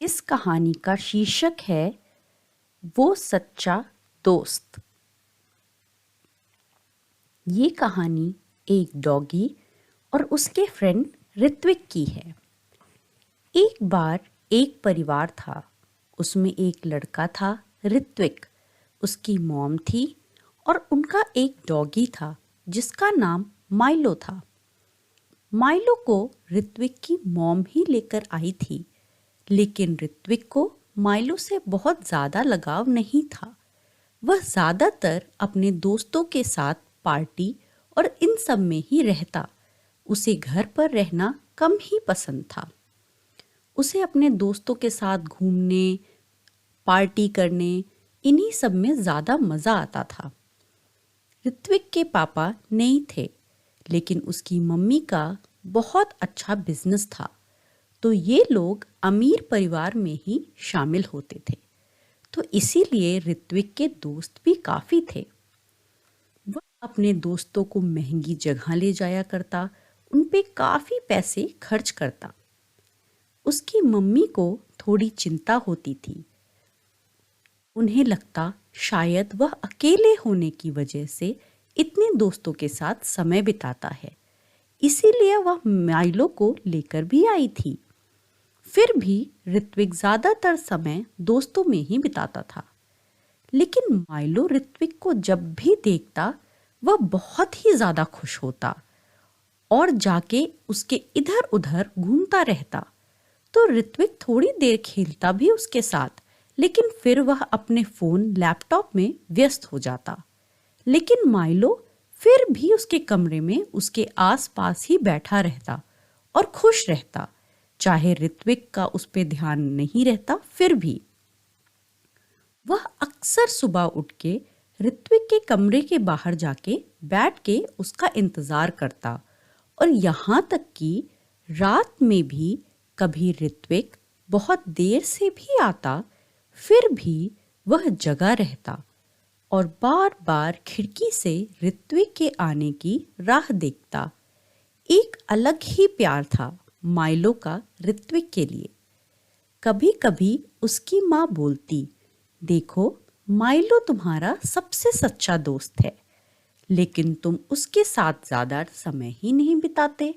इस कहानी का शीर्षक है वो सच्चा दोस्त। ये कहानी एक डॉगी और उसके फ्रेंड ऋत्विक की है। एक बार एक परिवार था। उसमें एक लड़का था ऋत्विक, उसकी मॉम थी और उनका एक डॉगी था जिसका नाम माइलो था। माइलो को ऋत्विक की मॉम ही लेकर आई थी, लेकिन ऋत्विक को माइलो से बहुत ज़्यादा लगाव नहीं था। वह ज़्यादातर अपने दोस्तों के साथ पार्टी और इन सब में ही रहता। उसे घर पर रहना कम ही पसंद था। उसे अपने दोस्तों के साथ घूमने, पार्टी करने, इन्हीं सब में ज़्यादा मज़ा आता था। ऋत्विक के पापा नहीं थे, लेकिन उसकी मम्मी का बहुत अच्छा बिजनेस था, तो ये लोग अमीर परिवार में ही शामिल होते थे। तो इसीलिए ऋत्विक के दोस्त भी काफ़ी थे। वह अपने दोस्तों को महंगी जगह ले जाया करता, उन पे काफ़ी पैसे खर्च करता। उसकी मम्मी को थोड़ी चिंता होती थी। उन्हें लगता शायद वह अकेले होने की वजह से इतने दोस्तों के साथ समय बिताता है, इसीलिए वह माइलो को लेकर भी आई थी। फिर भी ऋत्विक ज़्यादातर समय दोस्तों में ही बिताता था। लेकिन माइलो ऋत्विक को जब भी देखता वह बहुत ही ज़्यादा खुश होता और जाके उसके इधर उधर घूमता रहता। तो ऋत्विक थोड़ी देर खेलता भी उसके साथ, लेकिन फिर वह अपने फ़ोन लैपटॉप में व्यस्त हो जाता। लेकिन माइलो फिर भी उसके कमरे में उसके आसपास ही बैठा रहता और खुश रहता, चाहे ऋत्विक का उस पर ध्यान नहीं रहता। फिर भी वह अक्सर सुबह उठ के ऋत्विक के कमरे के बाहर जाके बैठ के उसका इंतजार करता, और यहाँ तक कि रात में भी कभी ऋत्विक बहुत देर से भी आता, फिर भी वह जगा रहता और बार बार खिड़की से ऋत्विक के आने की राह देखता। एक अलग ही प्यार था माइलो का ऋत्विक के लिए। कभी कभी उसकी माँ बोलती, देखो माइलो तुम्हारा सबसे सच्चा दोस्त है, लेकिन तुम उसके साथ ज़्यादा समय ही नहीं बिताते।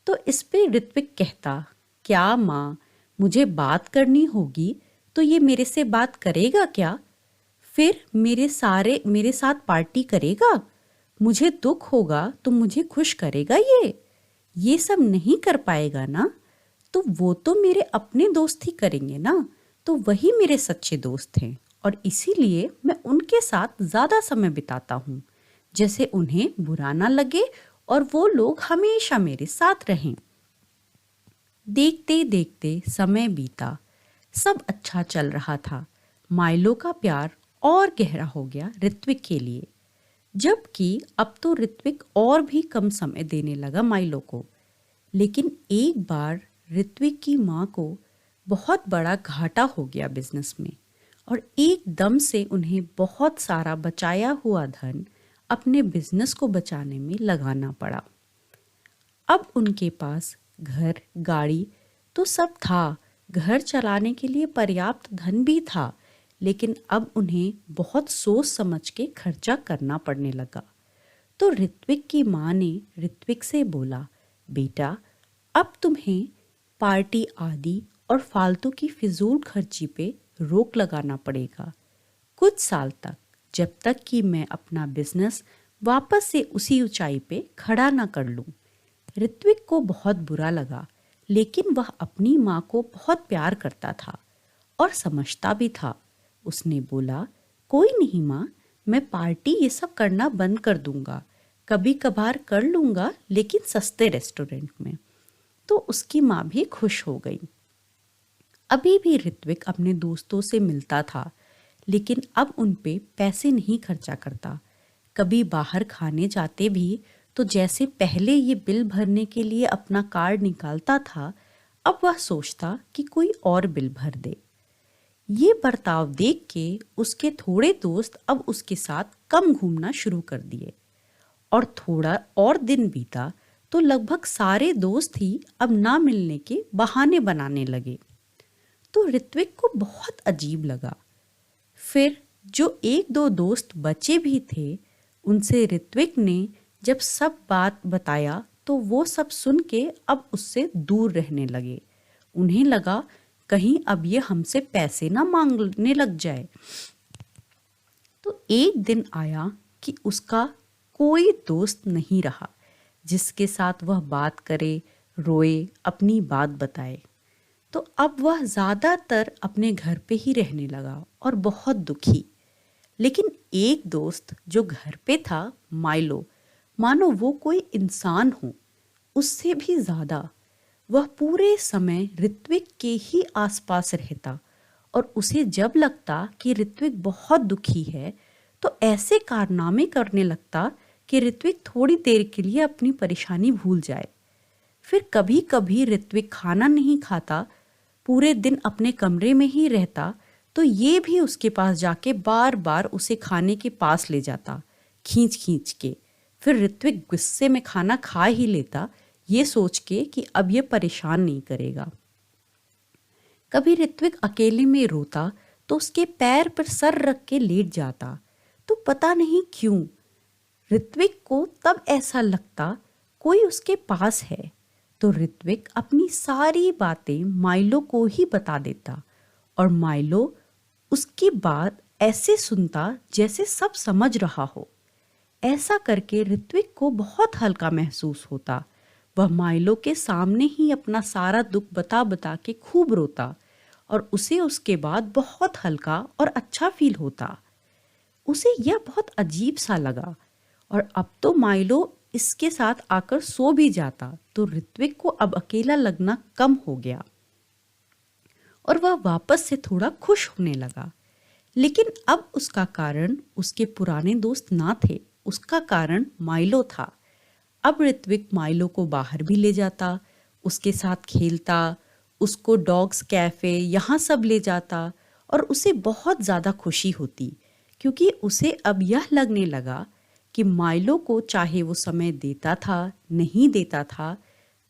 तो इस पे ऋत्विक कहता, क्या माँ, मुझे बात करनी होगी तो ये मेरे से बात करेगा क्या? फिर मेरे साथ पार्टी करेगा? मुझे दुख होगा तो मुझे खुश करेगा? ये सब नहीं कर पाएगा ना? तो वो तो मेरे अपने दोस्त ही करेंगे ना, तो वही मेरे सच्चे दोस्त हैं और इसीलिए मैं उनके साथ ज़्यादा समय बिताता हूँ, जैसे उन्हें बुरा ना लगे और वो लोग हमेशा मेरे साथ रहें। देखते देखते समय बीता, सब अच्छा चल रहा था। माइलो का प्यार और गहरा हो गया ऋत्विक के लिए, जबकि अब तो ऋत्विक और भी कम समय देने लगा माइलो को। लेकिन एक बार ऋत्विक की माँ को बहुत बड़ा घाटा हो गया बिजनेस में, और एकदम से उन्हें बहुत सारा बचाया हुआ धन अपने बिजनेस को बचाने में लगाना पड़ा। अब उनके पास घर, गाड़ी तो सब था, घर चलाने के लिए पर्याप्त धन भी था, लेकिन अब उन्हें बहुत सोच समझ के खर्चा करना पड़ने लगा। तो ऋत्विक की माँ ने ऋत्विक से बोला, बेटा, अब तुम्हें पार्टी आदि और फालतू की फिजूल खर्ची पे रोक लगाना पड़ेगा कुछ साल तक, जब तक कि मैं अपना बिजनेस वापस से उसी ऊंचाई पे खड़ा ना कर लूं। ऋत्विक को बहुत बुरा लगा, लेकिन वह अपनी माँ को बहुत प्यार करता था और समझता भी था। उसने बोला, कोई नहीं माँ, मैं पार्टी ये सब करना बंद कर दूंगा, कभी कभार कर लूंगा, लेकिन सस्ते रेस्टोरेंट में। तो उसकी माँ भी खुश हो गई। अभी भी ऋत्विक अपने दोस्तों से मिलता था, लेकिन अब उन पे पैसे नहीं खर्चा करता। कभी बाहर खाने जाते भी तो जैसे पहले ये बिल भरने के लिए अपना कार्ड निकालता था, अब वह सोचता कि कोई और बिल भर दे। ये बर्ताव देख के उसके थोड़े दोस्त अब उसके साथ कम घूमना शुरू कर दिए, और थोड़ा और दिन बीता तो लगभग सारे दोस्त ही अब ना मिलने के बहाने बनाने लगे। तो ऋत्विक को बहुत अजीब लगा। फिर जो एक दो दोस्त बचे भी थे, उनसे ऋत्विक ने जब सब बात बताया तो वो सब सुन के अब उससे दूर रहने लगे। उन्हें लगा कहीं अब ये हमसे पैसे ना मांगने लग जाए। तो एक दिन आया कि उसका कोई दोस्त नहीं रहा जिसके साथ वह बात करे, रोए, अपनी बात बताए। तो अब वह ज़्यादातर अपने घर पे ही रहने लगा और बहुत दुखी। लेकिन एक दोस्त जो घर पे था, माइलो, मानो वो कोई इंसान हो, उससे भी ज़्यादा वह पूरे समय ऋत्विक के ही आसपास रहता और उसे जब लगता कि ऋत्विक बहुत दुखी है तो ऐसे कारनामे करने लगता कि ऋत्विक थोड़ी देर के लिए अपनी परेशानी भूल जाए। फिर कभी कभी ऋत्विक खाना नहीं खाता, पूरे दिन अपने कमरे में ही रहता, तो ये भी उसके पास जाके बार बार उसे खाने के पास ले जाता, खींच खींच के। फिर ऋत्विक गुस्से में खाना खा ही लेता, ये सोच के कि अब ये परेशान नहीं करेगा। कभी ऋत्विक अकेले में रोता तो उसके पैर पर सर रख के लेट जाता। तो पता नहीं क्यों ऋत्विक को तब ऐसा लगता कोई उसके पास है। तो ऋत्विक अपनी सारी बातें माइलो को ही बता देता और माइलो उसकी बात ऐसे सुनता जैसे सब समझ रहा हो। ऐसा करके ऋत्विक को बहुत हल्का महसूस होता। वह माइलो के सामने ही अपना सारा दुख बता बता के खूब रोता और उसे उसके बाद बहुत हल्का और अच्छा फील होता। उसे यह बहुत अजीब सा लगा और अब तो माइलो इसके साथ आकर सो भी जाता, तो ऋत्विक को अब अकेला लगना कम हो गया और वह वापस से थोड़ा खुश होने लगा। लेकिन अब उसका कारण उसके पुराने दोस्त ना थे, उसका कारण माइलो था। अब ऋत्विक माइलो को बाहर भी ले जाता, उसके साथ खेलता, उसको डॉग्स कैफे यहाँ सब ले जाता और उसे बहुत ज़्यादा खुशी होती, क्योंकि उसे अब यह लगने लगा कि माइलो को चाहे वो समय देता था, नहीं देता था,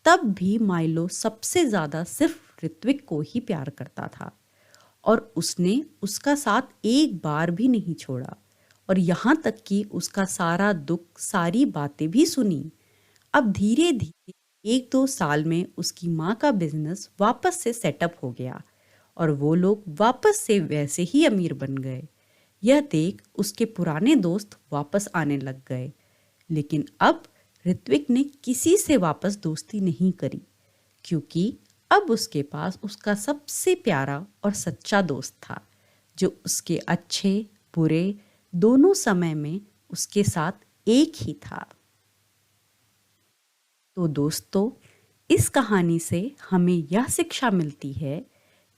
तब भी माइलो सबसे ज़्यादा सिर्फ ऋत्विक को ही प्यार करता था और उसने उसका साथ एक बार भी नहीं छोड़ा और यहाँ तक कि उसका सारा दुख, सारी बातें भी सुनी। अब धीरे धीरे एक दो साल में उसकी माँ का बिजनेस वापस से सेटअप हो गया और वो लोग वापस से वैसे ही अमीर बन गए। यह देख उसके पुराने दोस्त वापस आने लग गए। लेकिन अब ऋत्विक ने किसी से वापस दोस्ती नहीं करी, क्योंकि अब उसके पास उसका सबसे प्यारा और सच्चा दोस्त था, जो उसके अच्छे बुरे दोनों समय में उसके साथ एक ही था। तो दोस्तों, इस कहानी से हमें यह शिक्षा मिलती है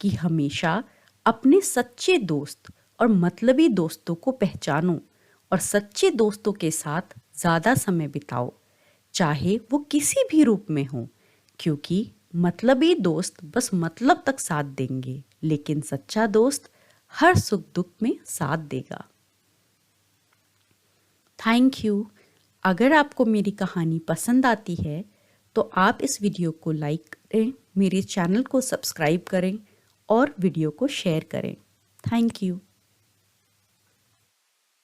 कि हमेशा अपने सच्चे दोस्त और मतलबी दोस्तों को पहचानो और सच्चे दोस्तों के साथ ज़्यादा समय बिताओ, चाहे वो किसी भी रूप में हो, क्योंकि मतलबी दोस्त बस मतलब तक साथ देंगे, लेकिन सच्चा दोस्त हर सुख दुख में साथ देगा। Thank you. अगर आपको मेरी कहानी पसंद आती है तो आप इस वीडियो को लाइक करें, मेरे चैनल को सब्सक्राइब करें और वीडियो को शेयर करें। Thank you.